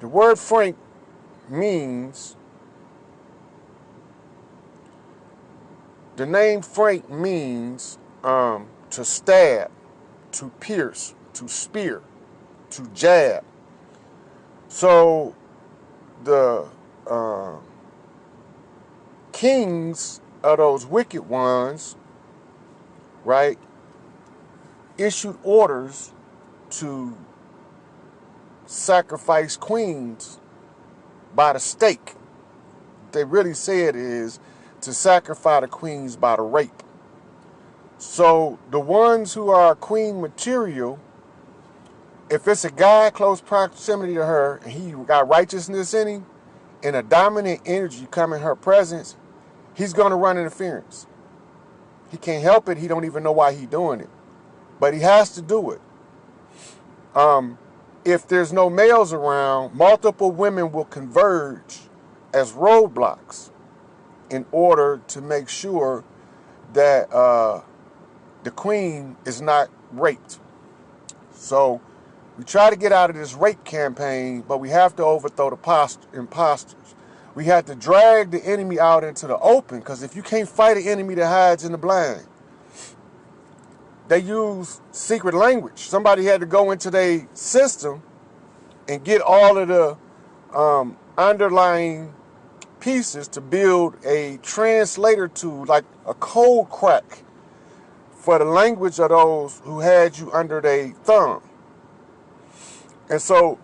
The word frank means, the name Frank means to stab, to pierce, to spear, to jab. So the kings of those wicked ones, right, issued orders to sacrifice queens by the stake. They really said is to sacrifice the queens by the rape. So the ones who are queen material, if it's a guy close proximity to her and he got righteousness in him and a dominant energy come in her presence, he's going to run interference. He can't help it. He don't even know why he's doing it, but he has to do it. If there's no males around, multiple women will converge as roadblocks in order to make sure that the queen is not raped. So we try to get out of this rape campaign, but we have to overthrow the imposters. We have to drag the enemy out into the open, because if you can't fight an enemy that hides in the blind, they use secret language. Somebody had to go into their system and get all of the underlying pieces to build a translator tool, like a code crack for the language of those who had you under their thumb. And so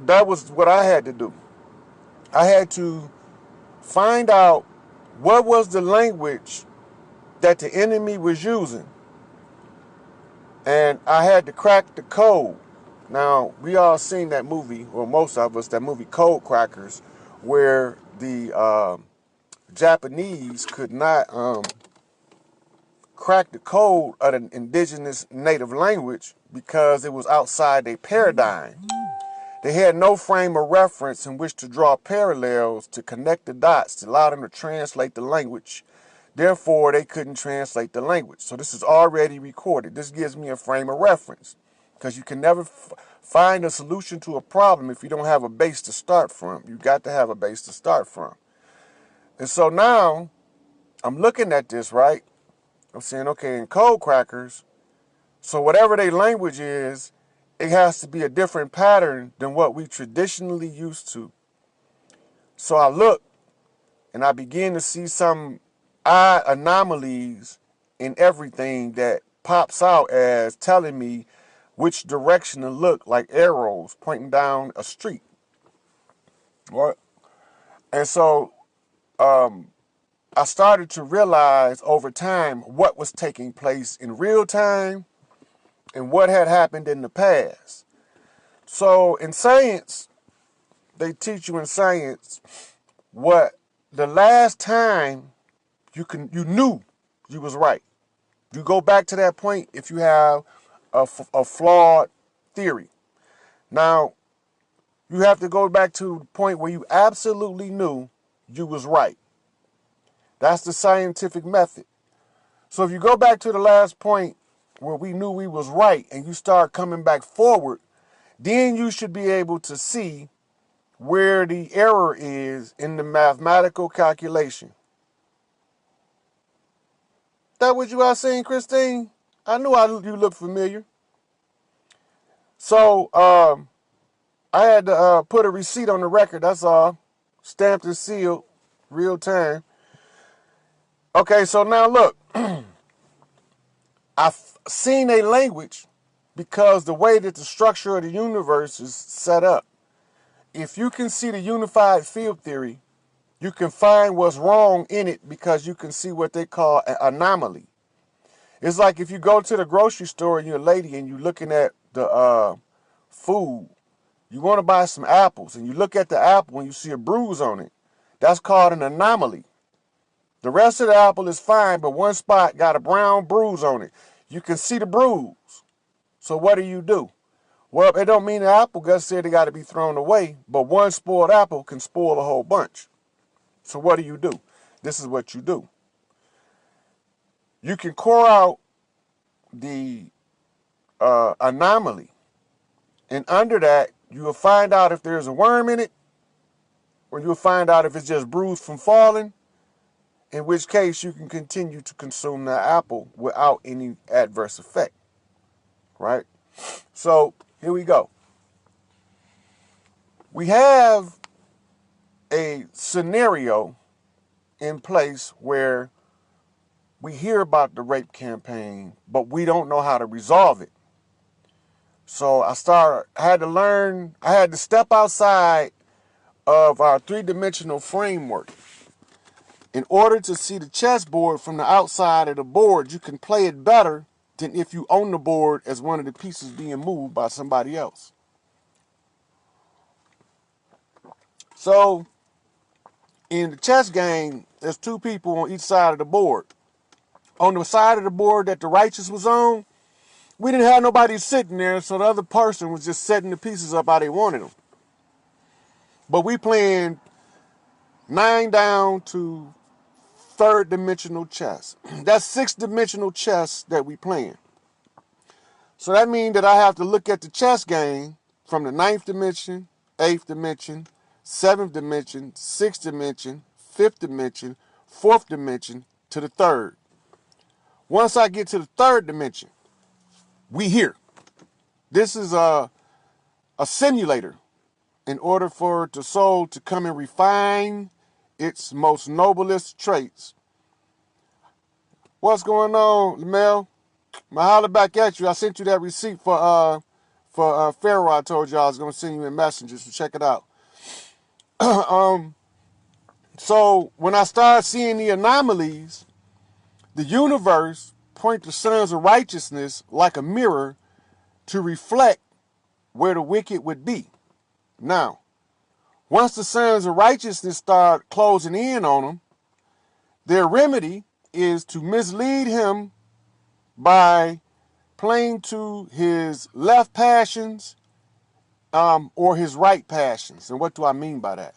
that was what I had to do. I had to find out what was the language that the enemy was using. And I had to crack the code. Now, we all seen that movie, or most of us, that movie Code Crackers, where the Japanese could not crack the code of an indigenous native language because it was outside their paradigm. They had no frame of reference in which to draw parallels to connect the dots to allow them to translate the language. Therefore, they couldn't translate the language. So this is already recorded. This gives me a frame of reference, because you can never find a solution to a problem if you don't have a base to start from. You got to have a base to start from. And so now I'm looking at this, right? I'm saying, okay, in code crackers, so whatever their language is, it has to be a different pattern than what we traditionally used to. So I look and I begin to see some odd anomalies in everything that pops out as telling me which direction to look, like arrows pointing down a street. What? And so I started to realize over time what was taking place in real time and what had happened in the past. So in science, they teach you in science what the last time you knew you was right. You go back to that point if you have a flawed theory. Now, you have to go back to the point where you absolutely knew you was right. That's the scientific method. So if you go back to the last point where we knew we was right and you start coming back forward, then you should be able to see where the error is in the mathematical calculation. That what you are saying, Christine? I knew you looked familiar. So I had to put a receipt on the record, that's all. Stamped and sealed, real time. Okay, so now look. I've seen a language because the way that the structure of the universe is set up. If you can see the unified field theory, you can find what's wrong in it because you can see what they call an anomaly. It's like if you go to the grocery store and you're a lady and you're looking at the food, you want to buy some apples and you look at the apple and you see a bruise on it. That's called an anomaly. The rest of the apple is fine, but one spot got a brown bruise on it. You can see the bruise. So what do? Well, it don't mean the apple got said it got to be thrown away, but one spoiled apple can spoil a whole bunch. So what do? This is what you do. You can core out the anomaly, and under that, You will find out if there's a worm in it, or you'll find out if it's just bruised from falling, in which case you can continue to consume that apple without any adverse effect, right? So here we go. We have a scenario in place where we hear about the rape campaign, but we don't know how to resolve it. So I had to step outside of our three-dimensional framework. In order to see the chessboard from the outside of the board, you can play it better than if you own the board as one of the pieces being moved by somebody else. So, in the chess game, there's two people on each side of the board. On the side of the board that the righteous was on, we didn't have nobody sitting there, so the other person was just setting the pieces up how they wanted them. But we playing 9 down to third dimensional chess. That's 6-dimensional chess that we playing. So that means that I have to look at the chess game from the 9th dimension, 8th dimension, 7th dimension, 6th dimension, 5th dimension, 4th dimension to the 3rd. Once I get to the 3rd dimension, we here. This is a simulator in order for the soul to come and refine its most noblest traits. What's going on, Mel? I holler back at you. I sent you that receipt for Pharaoh. I told you I was going to send you in Messenger, so check it out. So when I start seeing the anomalies, the universe point the sons of righteousness like a mirror to reflect where the wicked would be. Now, once the sons of righteousness start closing in on them, their remedy is to mislead him by playing to his left passions or his right passions. And what do I mean by that?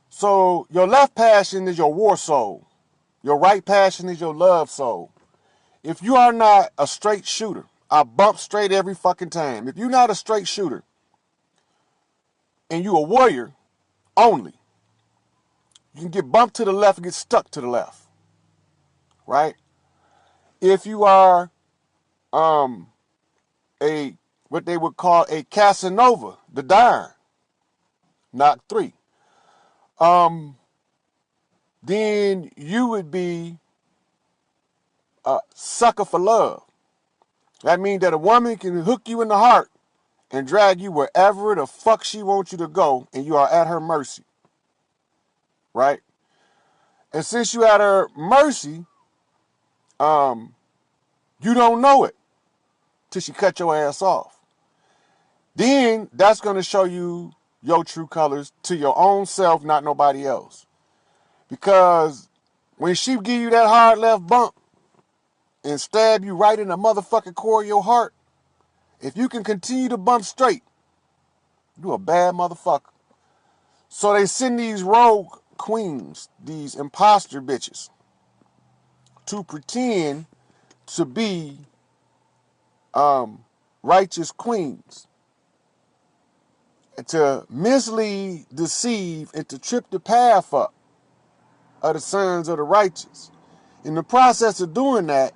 So your left passion is your war soul. Your right passion is your love soul. If you are not a straight shooter, I bump straight every fucking time. If you're not a straight shooter and you a warrior only, you can get bumped to the left and get stuck to the left, right? If you are what they would call a Casanova, the Darn, knock 3, then you would be a sucker for love. That means that a woman can hook you in the heart and drag you wherever the fuck she wants you to go, and you are at her mercy, right? And since you at her mercy, you don't know it till she cut your ass off. Then that's going to show you your true colors to your own self, not nobody else. Because when she give you that hard left bump and stab you right in the motherfucking core of your heart, if you can continue to bump straight, you a bad motherfucker. So they send these rogue queens, these imposter bitches, to pretend to be righteous queens, and to mislead, deceive, and to trip the path up of the sons of the righteous. In the process of doing that,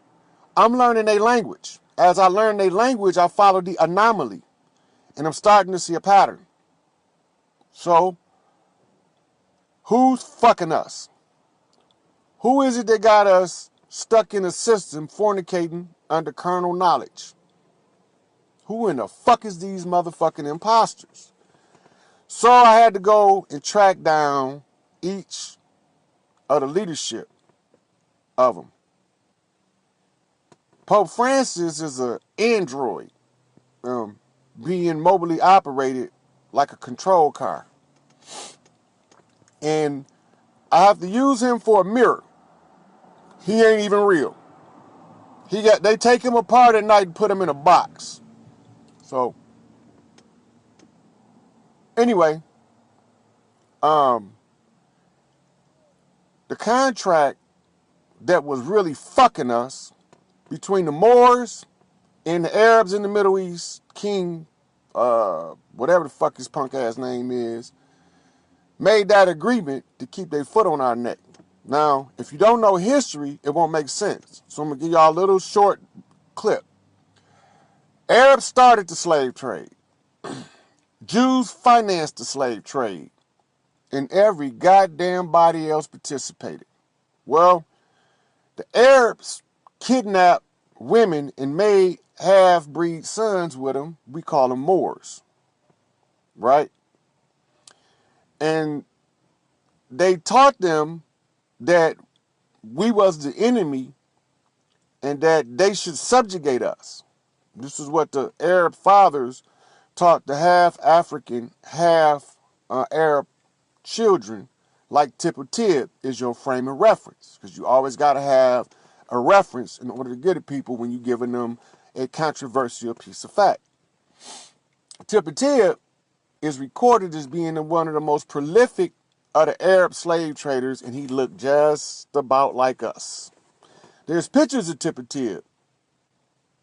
I'm learning their language. As I learn their language, I follow the anomaly, and I'm starting to see a pattern. So, who's fucking us? Who is it that got us stuck in a system fornicating under carnal knowledge? Who in the fuck is these motherfucking imposters? So I had to go and track down each of the leadership of them. Pope Francis is an android, being mobily operated like a control car. And I have to use him for a mirror. He ain't even real. They take him apart at night and put him in a box. So, anyway, the contract that was really fucking us between the Moors and the Arabs in the Middle East, King whatever the fuck his punk ass name is, made that agreement to keep their foot on our neck. Now, if you don't know history, it won't make sense. So I'm going to give y'all a little short clip. Arabs started the slave trade. Jews financed the slave trade. And every goddamn body else participated. Well, the Arabs kidnapped women and made half-breed sons with them. We call them Moors. Right? And they taught them that we was the enemy and that they should subjugate us. This is what the Arab fathers taught the half African, half Arab children. Like tip or tib is your frame of reference, because you always got to have a reference in order to get at people when you're giving them a controversial piece of fact. Tip or tib is recorded as being one of the most prolific of the Arab slave traders, and he looked just about like us. There's pictures of Tip or Tib,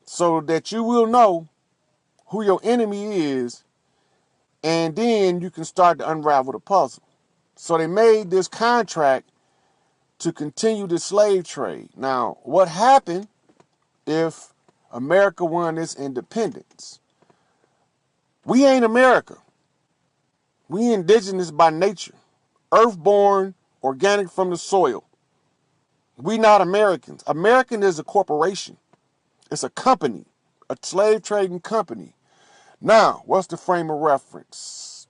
so that you will know who your enemy is, and then you can start to unravel the puzzle. So they made this contract to continue the slave trade. Now, what happened if America won its independence? We ain't America. We indigenous by nature. Earthborn, organic from the soil. We not Americans. American is a corporation. It's a company, a slave trading company. Now, what's the frame of reference?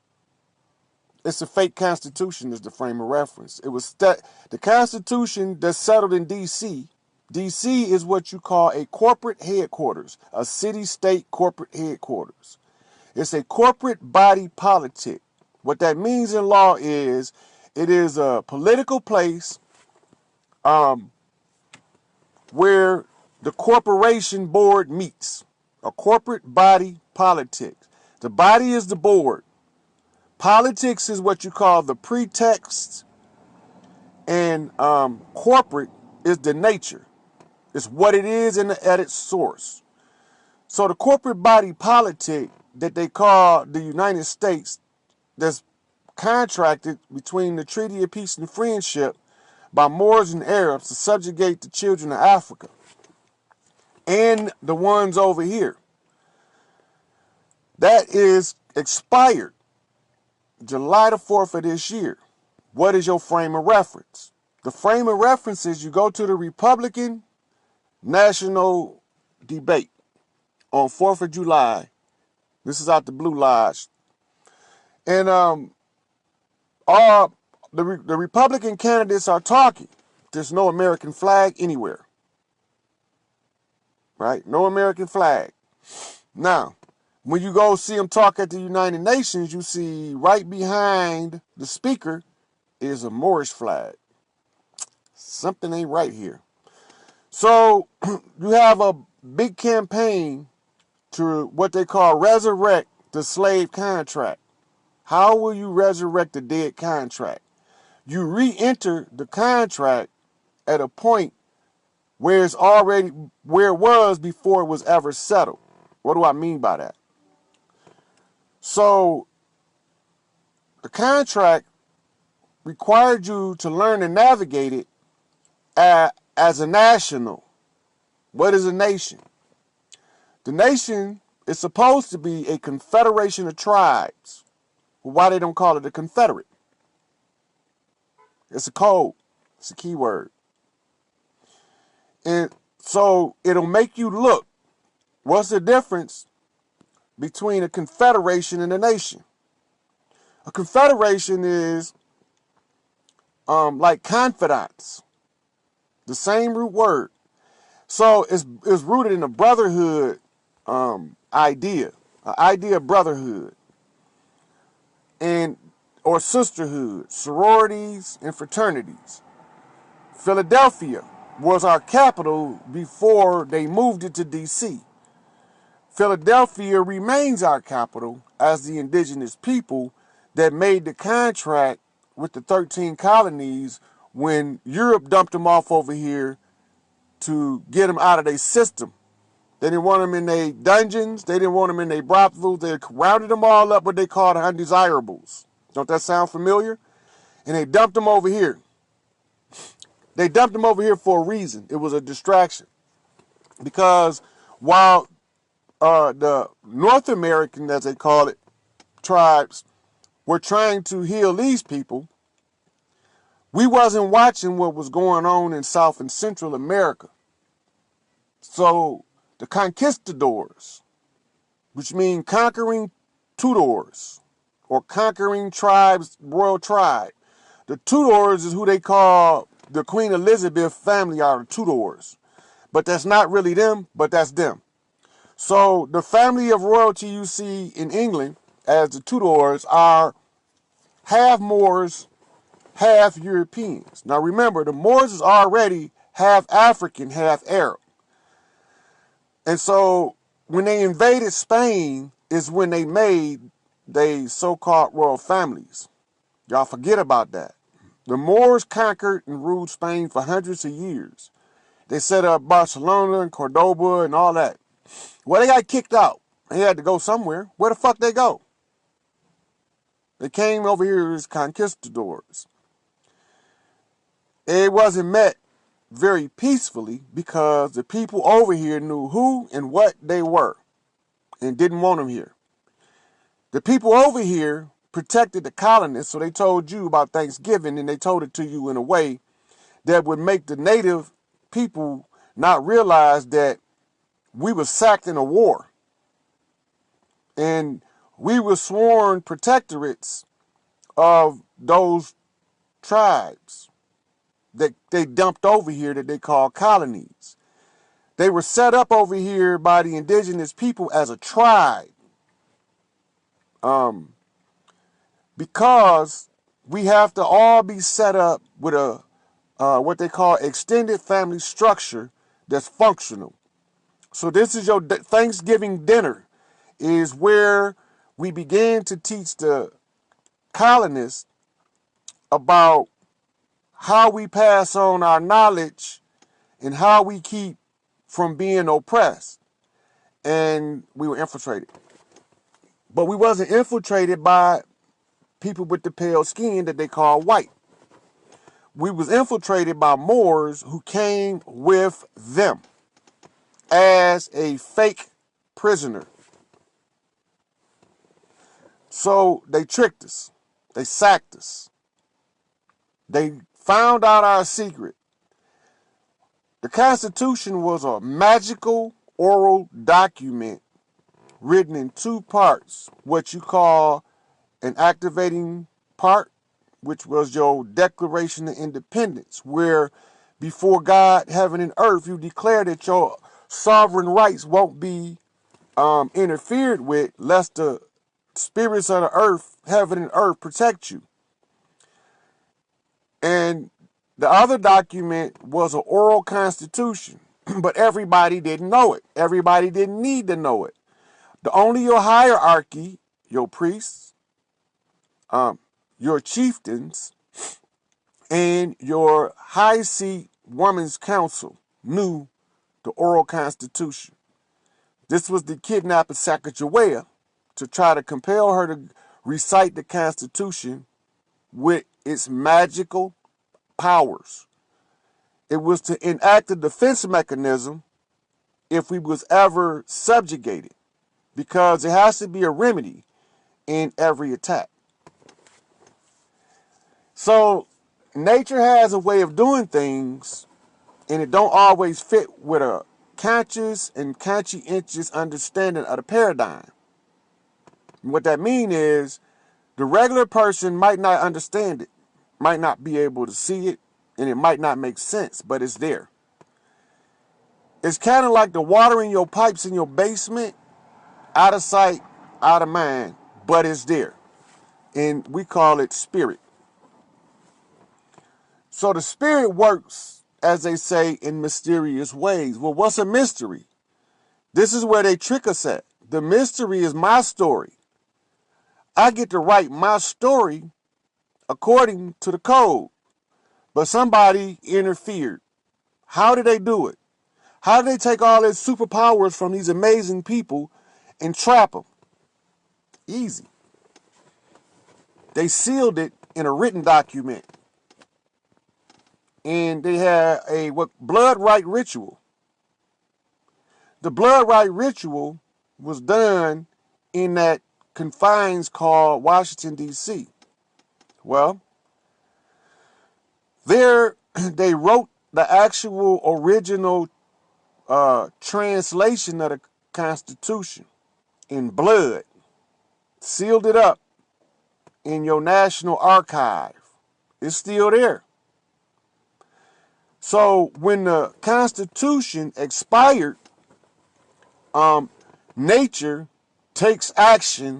It's a fake constitution is the frame of reference. It was the constitution that's settled in D.C. D.C. is what you call a corporate headquarters, a city-state corporate headquarters. It's a corporate body politic. What that means in law is it is a political place where the corporation board meets. A corporate body politic. The body is the board. Politics is what you call the pretext, and corporate is the nature. It's what it is at its source. So the corporate body politic that they call the United States, that's contracted between the Treaty of Peace and Friendship by Moors and Arabs to subjugate the children of Africa and the ones over here. That is expired July the 4th of this year. What is your frame of reference? The frame of reference is you go to the Republican National debate on 4th of July. This is out the Blue Lodge. And the Republican candidates are talking. There's no American flag anywhere. Right? No American flag. Now, when you go see them talk at the United Nations, you see right behind the speaker is a Moorish flag. Something ain't right here. So you have a big campaign to what they call resurrect the slave contract. How will you resurrect a dead contract? You re-enter the contract at a point where it's already where it was before it was ever settled. What do I mean by that? So the contract required you to learn to navigate it as a national. What is a nation? The nation is supposed to be a confederation of tribes. Why they don't call it a confederate? It's a code. It's a keyword. And so it'll make you look. What's the difference between a confederation and a nation? A confederation is like confidants. The same root word. So it's rooted in a brotherhood idea. An idea of brotherhood. And or sisterhood, sororities and fraternities. Philadelphia was our capital before they moved it to D.C. Philadelphia remains our capital as the indigenous people that made the contract with the 13 colonies when Europe dumped them off over here to get them out of their system They didn't want them in their dungeons. They didn't want them in their brothels. They rounded them all up what they called undesirables. Don't that sound familiar? And they dumped them over here. They dumped them over here for a reason. It was a distraction. Because while the North American, as they call it, tribes were trying to heal these people, we wasn't watching what was going on in South and Central America. So the Conquistadors, which mean conquering Tudors, or conquering tribes, royal tribe. The Tudors is who they call the Queen Elizabeth family, are the Tudors. But that's not really them, but that's them. So the family of royalty you see in England as the Tudors are half Moors, half Europeans. Now remember, the Moors is already half African, half Arab. And so when they invaded Spain is when they made they so-called royal families. Y'all forget about that. The Moors conquered and ruled Spain for hundreds of years. They set up Barcelona and Cordoba and all that. Well, they got kicked out. They had to go somewhere. Where the fuck they go? They came over here as conquistadors. It wasn't met very peacefully because the people over here knew who and what they were and didn't want them here. The people over here protected the colonists, so they told you about Thanksgiving, and they told it to you in a way that would make the native people not realize that we were sacked in a war. And we were sworn protectorates of those tribes that they dumped over here that they call colonies. They were set up over here by the indigenous people as a tribe. Because we have to all be set up with a what they call extended family structure that's functional. So this is your Thanksgiving dinner, is where we began to teach the colonists about how we pass on our knowledge and how we keep from being oppressed. And we were infiltrated. But we wasn't infiltrated by people with the pale skin that they call white. We was infiltrated by Moors who came with them as a fake prisoner. So they tricked us. They sacked us. They found out our secret. The Constitution was a magical oral document written in two parts, what you call an activating part, which was your Declaration of Independence, where before God, heaven, and earth, you declare that your sovereign rights won't be interfered with, lest the spirits of the earth, heaven, and earth protect you. And the other document was an oral constitution, but everybody didn't know it. Everybody didn't need to know it. Only your hierarchy, your priests, your chieftains, and your high seat woman's council knew the oral constitution. This was the kidnap of Sacagawea to try to compel her to recite the Constitution with its magical powers. It was to enact a defense mechanism if we was ever subjugated, because there has to be a remedy in every attack. So nature has a way of doing things, and it don't always fit with a conscious and conscientious understanding of the paradigm. And what that means is the regular person might not understand it, might not be able to see it, and it might not make sense, but it's there. It's kind of like the water in your pipes in your basement, out of sight, out of mind, but it's there. And we call it spirit. So the spirit works, as they say, in mysterious ways. Well, what's a mystery? This is where they trick us at. The mystery is my story. I get to write my story according to the code. But somebody interfered. How did they do it? How did they take all their superpowers from these amazing people and trap them? Easy. They sealed it in a written document. And they had a blood rite ritual. The blood rite ritual was done in that confines called Washington, D.C. Well, there they wrote the actual original translation of the Constitution in blood, sealed it up in your National Archive. It's still there. So when the Constitution expired, nature takes action